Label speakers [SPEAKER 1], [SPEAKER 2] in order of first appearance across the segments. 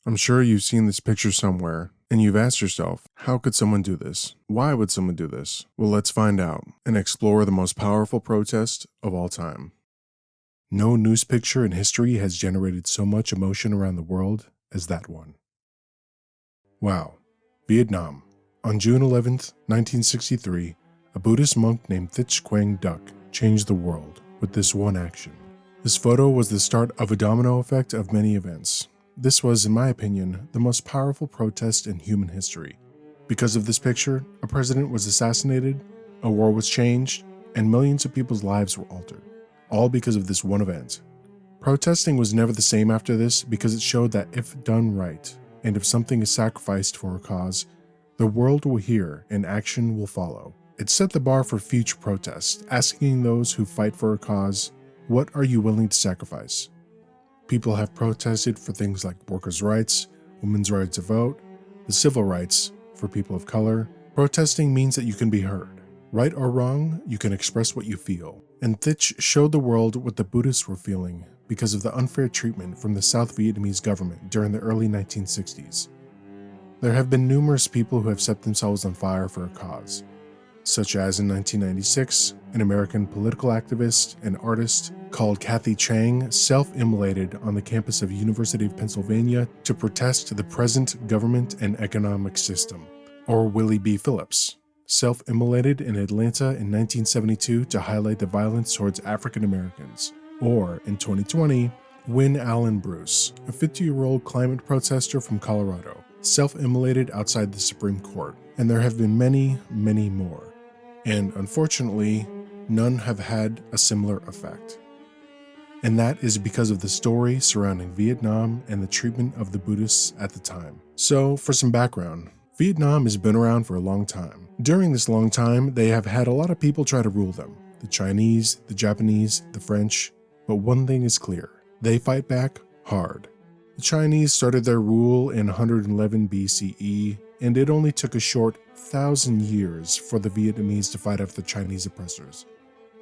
[SPEAKER 1] I'm sure you've seen this picture somewhere, and you've asked yourself, how could someone do this? Why would someone do this? Well, let's find out and explore the most powerful protest of all time. No news picture in history has generated so much emotion around the world as that one. Wow. Vietnam. On June 11th, 1963, a Buddhist monk named Thich Quang Duc changed the world with this one action. This photo was the start of a domino effect of many events. This was, in my opinion, the most powerful protest in human history. Because of this picture, a president was assassinated, a war was changed, and millions of people's lives were altered. All because of this one event. Protesting was never the same after this because it showed that if done right, and if something is sacrificed for a cause, the world will hear and action will follow. It set the bar for future protests, asking those who fight for a cause, what are you willing to sacrifice? People have protested for things like workers' rights, women's right to vote, the civil rights for people of color. Protesting means that you can be heard. Right or wrong, you can express what you feel. And Thich showed the world what the Buddhists were feeling because of the unfair treatment from the South Vietnamese government during the early 1960s. There have been numerous people who have set themselves on fire for a cause, such as in 1996, an American political activist and artist called Kathy Chang self-immolated on the campus of University of Pennsylvania to protest the present government and economic system. Or Willie B. Phillips self-immolated in Atlanta in 1972 to highlight the violence towards African Americans. Or, in 2020, Wynne Allen Bruce, a 50-year-old climate protester from Colorado, self-immolated outside the Supreme Court. And there have been many, many more. And unfortunately, none have had a similar effect. And that is because of the story surrounding Vietnam and the treatment of the Buddhists at the time. So, for some background, Vietnam has been around for a long time. During this long time, they have had a lot of people try to rule them. The Chinese, the Japanese, the French. But one thing is clear. They fight back hard. The Chinese started their rule in 111 BCE, and it only took a short 1,000 years for the Vietnamese to fight off the Chinese oppressors.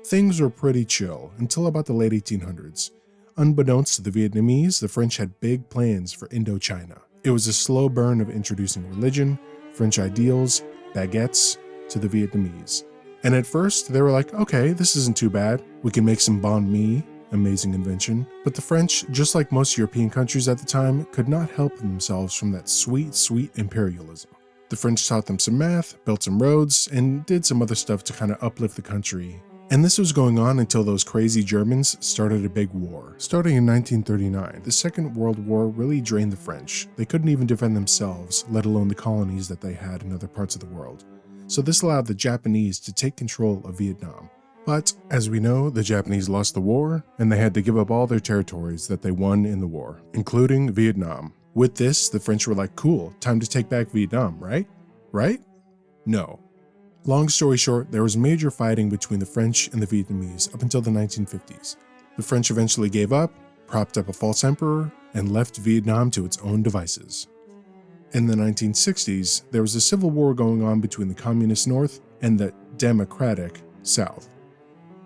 [SPEAKER 1] Things were pretty chill until about the late 1800s. Unbeknownst to the Vietnamese, the French had big plans for Indochina. It was a slow burn of introducing religion, French ideals, baguettes to the Vietnamese. And at first, they were like, okay, this isn't too bad. We can make some banh mi, amazing invention. But the French, just like most European countries at the time, could not help themselves from that sweet, sweet imperialism. The French taught them some math, built some roads, and did some other stuff to kind of uplift the country. And this was going on until those crazy Germans started a big war. Starting in 1939, the Second World War really drained the French. They couldn't even defend themselves, let alone the colonies that they had in other parts of the world. So this allowed the Japanese to take control of Vietnam. But, as we know, the Japanese lost the war, and they had to give up all their territories that they won in the war, including Vietnam. With this, the French were like, cool, time to take back Vietnam, right? Right? No. Long story short, there was major fighting between the French and the Vietnamese up until the 1950s. The French eventually gave up, propped up a false emperor, and left Vietnam to its own devices. In the 1960s, there was a civil war going on between the Communist North and the Democratic South.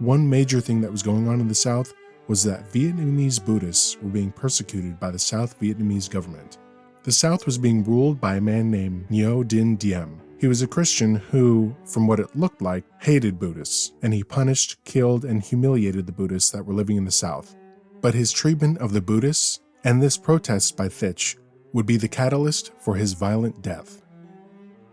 [SPEAKER 1] One major thing that was going on in the South was that Vietnamese Buddhists were being persecuted by the South Vietnamese government. The South was being ruled by a man named Ngo Dinh Diem. He was a Christian who, from what it looked like, hated Buddhists, and he punished, killed, and humiliated the Buddhists that were living in the South. But his treatment of the Buddhists, and this protest by Thich, would be the catalyst for his violent death.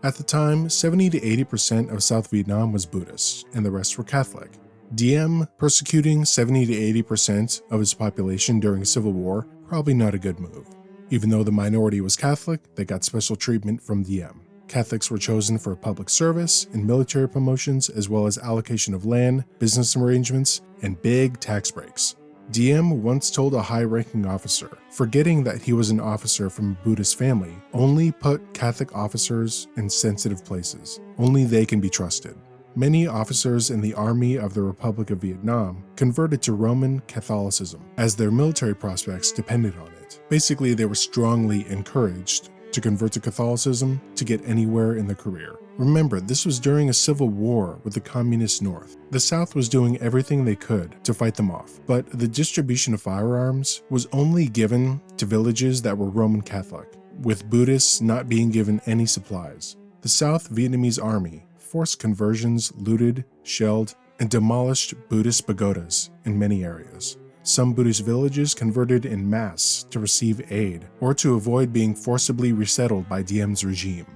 [SPEAKER 1] At the time, 70 to 80% of South Vietnam was Buddhist, and the rest were Catholic. Diem persecuting 70 to 80% of his population during a civil war, probably not a good move. Even though the minority was Catholic, they got special treatment from Diem. Catholics were chosen for public service and military promotions, as well as allocation of land, business arrangements, and big tax breaks. Diem once told a high-ranking officer, forgetting that he was an officer from a Buddhist family, only put Catholic officers in sensitive places. Only they can be trusted. Many officers in the Army of the Republic of Vietnam converted to Roman Catholicism, as their military prospects depended on it. Basically, they were strongly encouraged to convert to Catholicism to get anywhere in their career. Remember, this was during a civil war with the Communist North. The South was doing everything they could to fight them off, but the distribution of firearms was only given to villages that were Roman Catholic, with Buddhists not being given any supplies. The South Vietnamese army forced conversions, looted, shelled, and demolished Buddhist pagodas in many areas. Some Buddhist villages converted en masse to receive aid or to avoid being forcibly resettled by Diem's regime.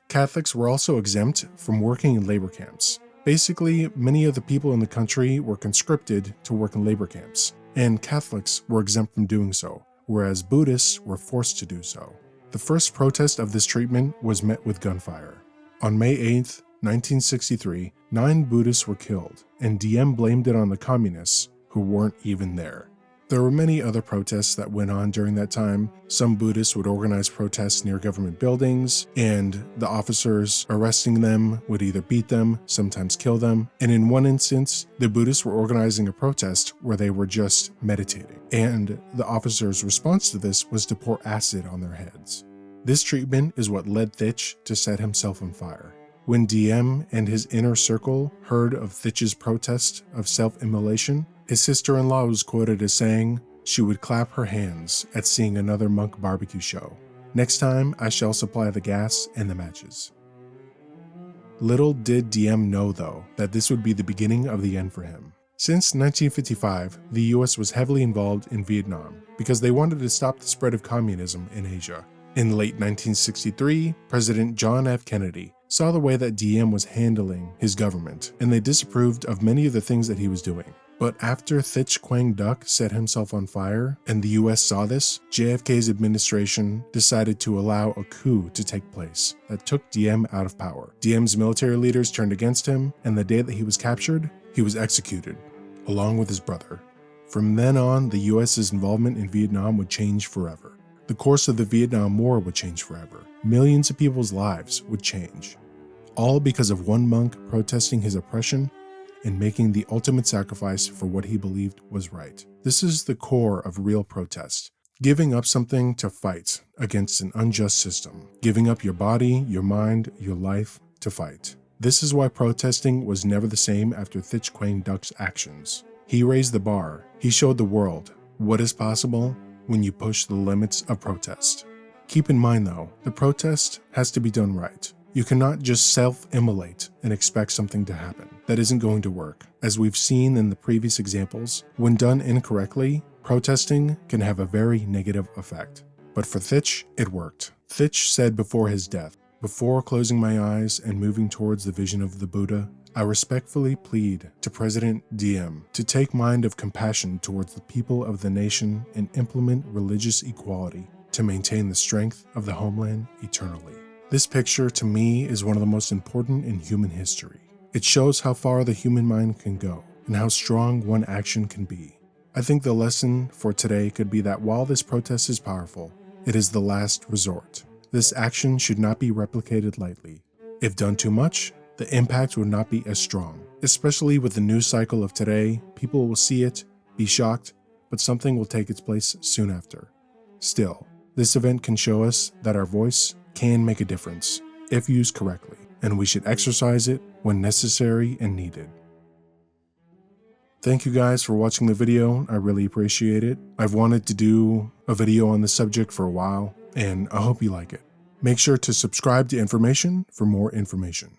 [SPEAKER 1] Catholics were also exempt from working in labor camps. Basically, many of the people in the country were conscripted to work in labor camps, and Catholics were exempt from doing so, whereas Buddhists were forced to do so. The first protest of this treatment was met with gunfire. On May 8, 1963, 9 Buddhists were killed, and Diem blamed it on the communists, who weren't even there. There were many other protests that went on during that time. Some Buddhists would organize protests near government buildings, and the officers arresting them would either beat them, sometimes kill them. And in one instance, the Buddhists were organizing a protest where they were just meditating, and the officers' response to this was to pour acid on their heads. This treatment is what led Thich to set himself on fire. When Diem and his inner circle heard of Thich's protest of self-immolation, his sister-in-law was quoted as saying she would clap her hands at seeing another monk barbecue show. Next time, I shall supply the gas and the matches. Little did Diem know, though, that this would be the beginning of the end for him. Since 1955, the US was heavily involved in Vietnam because they wanted to stop the spread of communism in Asia. In late 1963, President John F. Kennedy saw the way that Diem was handling his government, and they disapproved of many of the things that he was doing. But after Thich Quang Duc set himself on fire, and the US saw this, JFK's administration decided to allow a coup to take place that took Diem out of power. Diem's military leaders turned against him, and the day that he was captured, he was executed, along with his brother. From then on, the US's involvement in Vietnam would change forever. The course of the Vietnam War would change forever. Millions of people's lives would change. All because of one monk protesting his oppression and making the ultimate sacrifice for what he believed was right. This is the core of real protest. Giving up something to fight against an unjust system. Giving up your body, your mind, your life to fight. This is why protesting was never the same after Thich Quang Duc's actions. He raised the bar. He showed the world what is possible when you push the limits of protest. Keep in mind though, the protest has to be done right. You cannot just self-immolate and expect something to happen. That isn't going to work. As we've seen in the previous examples, when done incorrectly, protesting can have a very negative effect. But for Thich, it worked. Thich said before his death, "Before closing my eyes and moving towards the vision of the Buddha, I respectfully plead to President Diem to take mind of compassion towards the people of the nation and implement religious equality to maintain the strength of the homeland eternally." This picture, to me, is one of the most important in human history. It shows how far the human mind can go and how strong one action can be. I think the lesson for today could be that while this protest is powerful, it is the last resort. This action should not be replicated lightly. If done too much, the impact would not be as strong. Especially with the news cycle of today, people will see it, be shocked, but something will take its place soon after. Still, this event can show us that our voice can make a difference if used correctly, and we should exercise it when necessary and needed. Thank you guys for watching the video. I really appreciate it. I've wanted to do a video on this subject for a while, and I hope you like it. Make sure to subscribe to Information for more information.